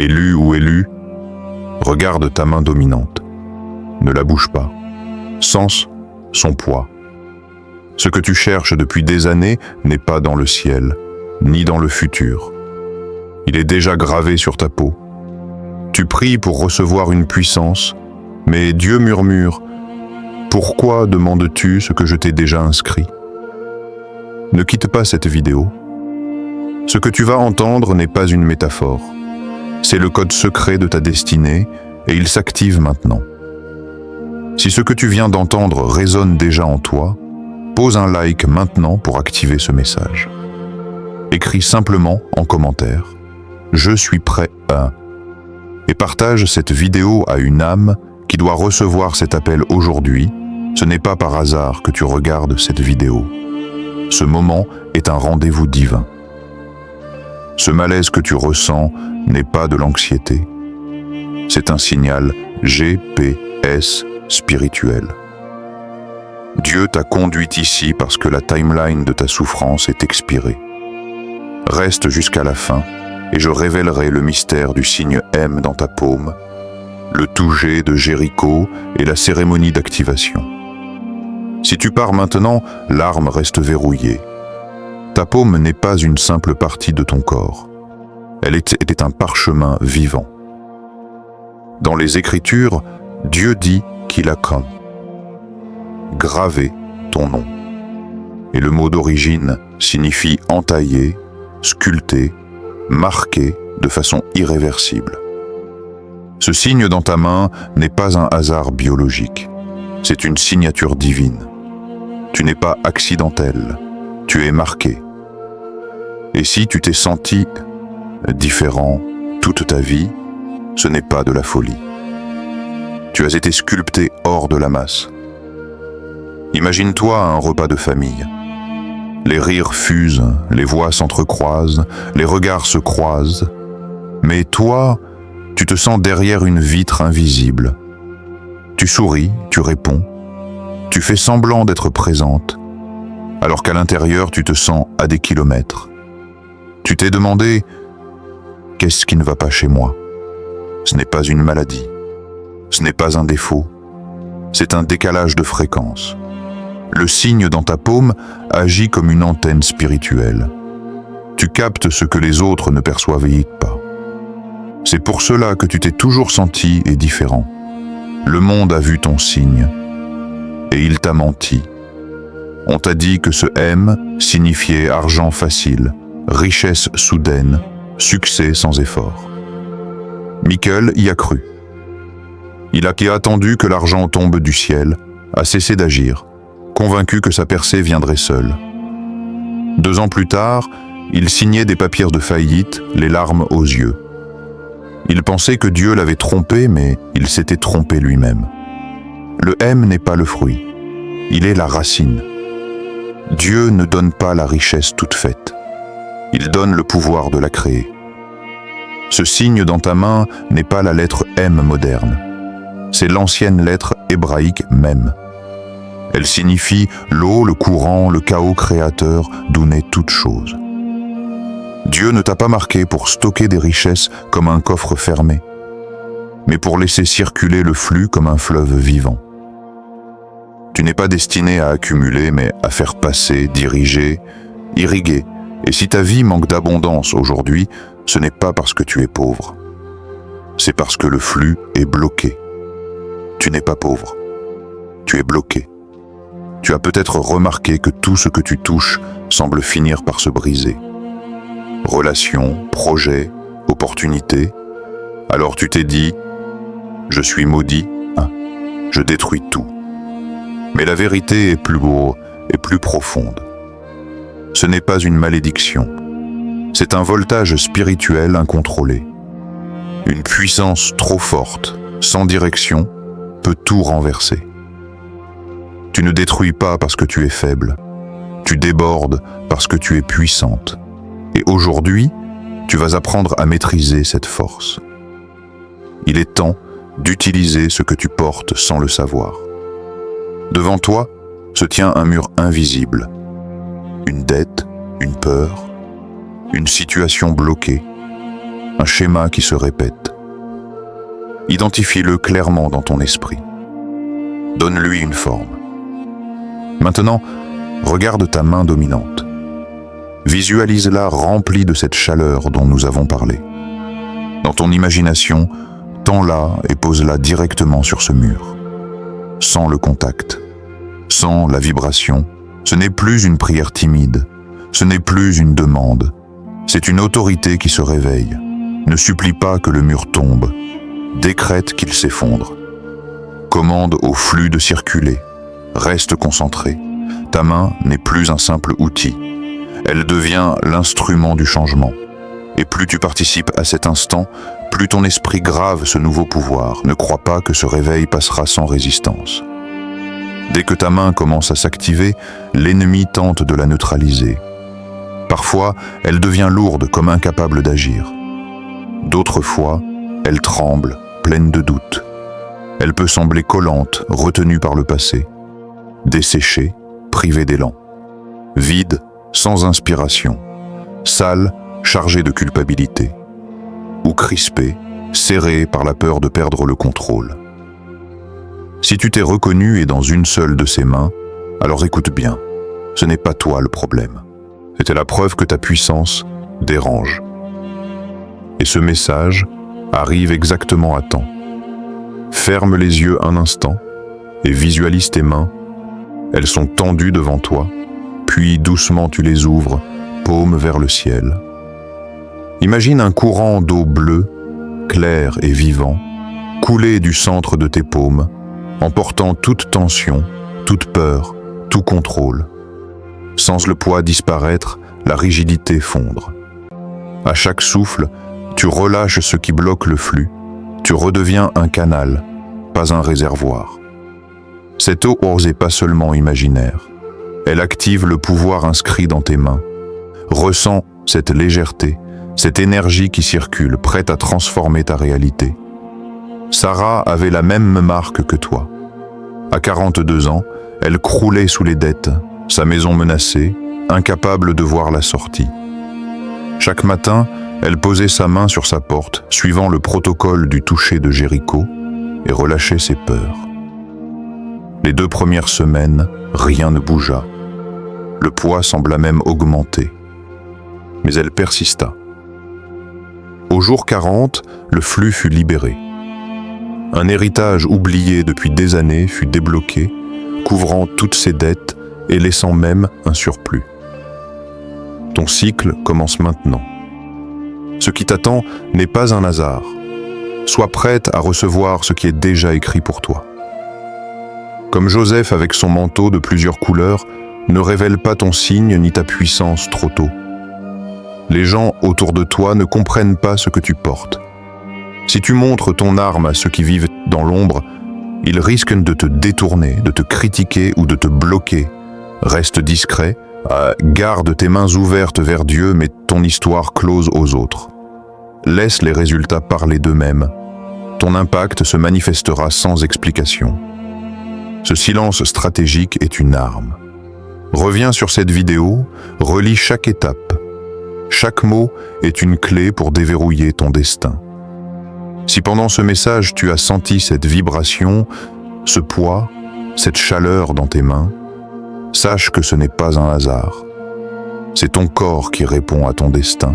Élu ou élu, regarde ta main dominante. Ne la bouge pas. Sens son poids. Ce que tu cherches depuis des années n'est pas dans le ciel, ni dans le futur. Il est déjà gravé sur ta peau. Tu pries pour recevoir une puissance, mais Dieu murmure « Pourquoi demandes-tu ce que je t'ai déjà inscrit ?» Ne quitte pas cette vidéo. Ce que tu vas entendre n'est pas une métaphore. C'est le code secret de ta destinée et il s'active maintenant. Si ce que tu viens d'entendre résonne déjà en toi, pose un like maintenant pour activer ce message. Écris simplement en commentaire « Je suis prêt à » et partage cette vidéo à une âme qui doit recevoir cet appel aujourd'hui. Ce n'est pas par hasard que tu regardes cette vidéo. Ce moment est un rendez-vous divin. Ce malaise que tu ressens n'est pas de l'anxiété. C'est un signal GPS spirituel. Dieu t'a conduit ici parce que la timeline de ta souffrance est expirée. Reste jusqu'à la fin et je révélerai le mystère du signe M dans ta paume, le toucher de Jéricho et la cérémonie d'activation. Si tu pars maintenant, l'arme reste verrouillée. Ta paume n'est pas une simple partie de ton corps. Elle était un parchemin vivant. Dans les Écritures, Dieu dit qu'il a comme gravé ton nom. Et le mot d'origine signifie entailler, sculpter, marquer de façon irréversible. Ce signe dans ta main n'est pas un hasard biologique. C'est une signature divine. Tu n'es pas accidentel, tu es marqué. Et si tu t'es senti différent toute ta vie, ce n'est pas de la folie. Tu as été sculpté hors de la masse. Imagine-toi un repas de famille. Les rires fusent, les voix s'entrecroisent, les regards se croisent. Mais toi, tu te sens derrière une vitre invisible. Tu souris, tu réponds, tu fais semblant d'être présente, alors qu'à l'intérieur tu te sens à des kilomètres. Tu t'es demandé « Qu'est-ce qui ne va pas chez moi ?» Ce n'est pas une maladie, ce n'est pas un défaut, c'est un décalage de fréquence. Le signe dans ta paume agit comme une antenne spirituelle. Tu captes ce que les autres ne perçoivent pas. C'est pour cela que tu t'es toujours senti et différent. Le monde a vu ton signe et il t'a menti. On t'a dit que ce M signifiait argent facile, richesse soudaine, succès sans effort. Michael y a cru. Il a attendu que l'argent tombe du ciel, a cessé d'agir, convaincu que sa percée viendrait seule. 2 ans plus tard, il signait des papiers de faillite, les larmes aux yeux. Il pensait que Dieu l'avait trompé, mais il s'était trompé lui-même. Le M n'est pas le fruit, il est la racine. Dieu ne donne pas la richesse toute faite, il donne le pouvoir de la créer. Ce signe dans ta main n'est pas la lettre M moderne, c'est l'ancienne lettre hébraïque Mem. Elle signifie l'eau, le courant, le chaos créateur d'où naît toute chose. Dieu ne t'a pas marqué pour stocker des richesses comme un coffre fermé, mais pour laisser circuler le flux comme un fleuve vivant. Tu n'es pas destiné à accumuler, mais à faire passer, diriger, irriguer. Et si ta vie manque d'abondance aujourd'hui, ce n'est pas parce que tu es pauvre. C'est parce que le flux est bloqué. Tu n'es pas pauvre. Tu es bloqué. Tu as peut-être remarqué que tout ce que tu touches semble finir par se briser. Relations, projets, opportunités. Alors tu t'es dit « Je suis maudit, je détruis tout ». Mais la vérité est plus beau et plus profonde. Ce n'est pas une malédiction. C'est un voltage spirituel incontrôlé. Une puissance trop forte, sans direction, peut tout renverser. Tu ne détruis pas parce que tu es faible. Tu débordes parce que tu es puissante. Et aujourd'hui, tu vas apprendre à maîtriser cette force. Il est temps d'utiliser ce que tu portes sans le savoir. Devant toi se tient un mur invisible. Une dette, une peur, une situation bloquée, un schéma qui se répète. Identifie-le clairement dans ton esprit. Donne-lui une forme. Maintenant, regarde ta main dominante. Visualise-la remplie de cette chaleur dont nous avons parlé. Dans ton imagination, tends-la et pose-la directement sur ce mur. Sans le contact, sans la vibration, ce n'est plus une prière timide, ce n'est plus une demande, c'est une autorité qui se réveille. Ne supplie pas que le mur tombe, décrète qu'il s'effondre. Commande au flux de circuler, reste concentré. Ta main n'est plus un simple outil, elle devient l'instrument du changement. Et plus tu participes à cet instant, plus ton esprit grave ce nouveau pouvoir. Ne crois pas que ce réveil passera sans résistance. Dès que ta main commence à s'activer, l'ennemi tente de la neutraliser. Parfois, elle devient lourde comme incapable d'agir. D'autres fois, elle tremble, pleine de doutes. Elle peut sembler collante, retenue par le passé, desséchée, privée d'élan, vide, sans inspiration, sale, chargée de culpabilité, ou crispée, serrée par la peur de perdre le contrôle. Si tu t'es reconnu et dans une seule de ses mains, alors écoute bien, ce n'est pas toi le problème. C'était la preuve que ta puissance dérange. Et ce message arrive exactement à temps. Ferme les yeux un instant et visualise tes mains. Elles sont tendues devant toi, puis doucement tu les ouvres, paume vers le ciel. Imagine un courant d'eau bleue, clair et vivant, couler du centre de tes paumes, emportant toute tension, toute peur, tout contrôle. Sans le poids disparaître, la rigidité fondre. À chaque souffle, tu relâches ce qui bloque le flux. Tu redeviens un canal, pas un réservoir. Cette eau n'est pas seulement imaginaire. Elle active le pouvoir inscrit dans tes mains. Ressens cette légèreté, cette énergie qui circule, prête à transformer ta réalité. Sarah avait la même marque que toi. À 42 ans, elle croulait sous les dettes, sa maison menacée, incapable de voir la sortie. Chaque matin, elle posait sa main sur sa porte, suivant le protocole du toucher de Jéricho, et relâchait ses peurs. Les 2 premières semaines, rien ne bougea. Le poids sembla même augmenter. Mais elle persista. Au jour 40, le flux fut libéré. Un héritage oublié depuis des années fut débloqué, couvrant toutes ses dettes et laissant même un surplus. Ton cycle commence maintenant. Ce qui t'attend n'est pas un hasard. Sois prête à recevoir ce qui est déjà écrit pour toi. Comme Joseph avec son manteau de plusieurs couleurs, ne révèle pas ton signe ni ta puissance trop tôt. Les gens autour de toi ne comprennent pas ce que tu portes. Si tu montres ton arme à ceux qui vivent dans l'ombre, ils risquent de te détourner, de te critiquer ou de te bloquer. Reste discret, garde tes mains ouvertes vers Dieu, mais ton histoire close aux autres. Laisse les résultats parler d'eux-mêmes. Ton impact se manifestera sans explication. Ce silence stratégique est une arme. Reviens sur cette vidéo, relis chaque étape. Chaque mot est une clé pour déverrouiller ton destin. Si pendant ce message tu as senti cette vibration, ce poids, cette chaleur dans tes mains, sache que ce n'est pas un hasard. C'est ton corps qui répond à ton destin,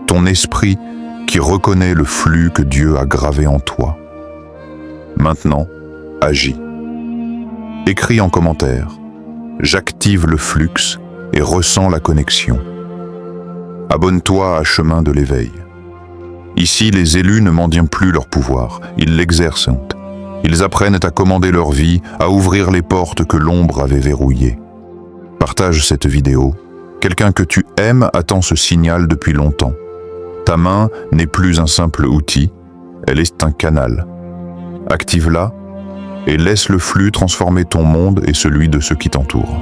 ton esprit qui reconnaît le flux que Dieu a gravé en toi. Maintenant, agis. Écris en commentaire. J'active le flux et ressens la connexion. Abonne-toi à Chemin de l'éveil. Ici, les élus ne mendient plus leur pouvoir, ils l'exercent. Ils apprennent à commander leur vie, à ouvrir les portes que l'ombre avait verrouillées. Partage cette vidéo. Quelqu'un que tu aimes attend ce signal depuis longtemps. Ta main n'est plus un simple outil, elle est un canal. Active-la et laisse le flux transformer ton monde et celui de ceux qui t'entourent.